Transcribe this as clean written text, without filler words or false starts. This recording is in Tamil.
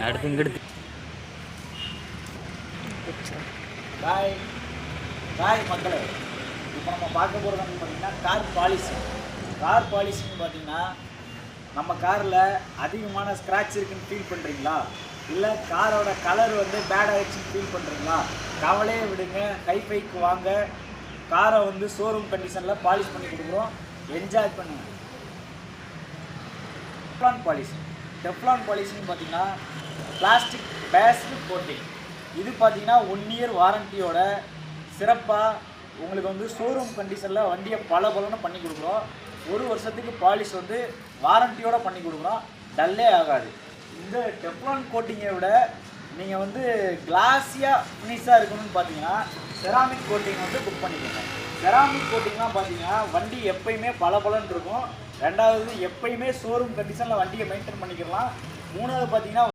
அடுத்து இங்கெடுத்து பாய் பாய் மக்களே. இப்போ நம்ம பார்க்க போகிறது வந்து பார்த்திங்கன்னா கார் பாலிஷிங். கார் பாலிஷிங் பார்த்திங்கன்னா நம்ம காரில் அதிகமான ஸ்க்ராட்ச் இருக்குதுன்னு ஃபீல் பண்ணுறீங்களா? இல்லை காரோட கலர் வந்து பேட் ஆகிடுச்சின்னு ஃபீல் பண்ணுறீங்களா? கவலையே விடுங்க, ஹைஃபைக்கு வாங்க. காரை வந்து ஷோரூம் கண்டிஷனில் பாலிஷ் பண்ணி கொடுக்குறோம். என்ஜாய் பண்ணுங்கள். Teflon polishing. டெஃப்லான் பாலிஷிங் பார்த்திங்கன்னா பிளாஸ்டிக் பேஸ்டு கோட்டிங். இது பார்த்திங்கன்னா 1 இயர் வாரண்டியோட சிறப்பாக உங்களுக்கு வந்து ஷோரூம் கண்டிஷனில் வண்டியை பலன்னு பண்ணி கொடுக்குறோம். 1 வருஷத்துக்கு பாலிஷ் வந்து வாரண்டியோடு பண்ணி கொடுக்குறோம். டல்லே ஆகாது. இந்த டெஃப்லான் கோட்டிங்கை விட நீங்கள் வந்து கிளாஸியாக ஃபினிஷாக இருக்கணும்னு பார்த்தீங்கன்னா செராமிக் கோட்டிங் வந்து புக் பண்ணிக்கோங்க. செராமிக் கோட்டிங்லாம் பார்த்தீங்கன்னா வண்டி எப்பயுமே பலன்னு இருக்கும். 2வது எப்பயுமே ஷோரூம் கண்டிஷனில் வண்டியை மெயின்டைன் பண்ணிக்கலாம். 3வது பார்த்தீங்கன்னா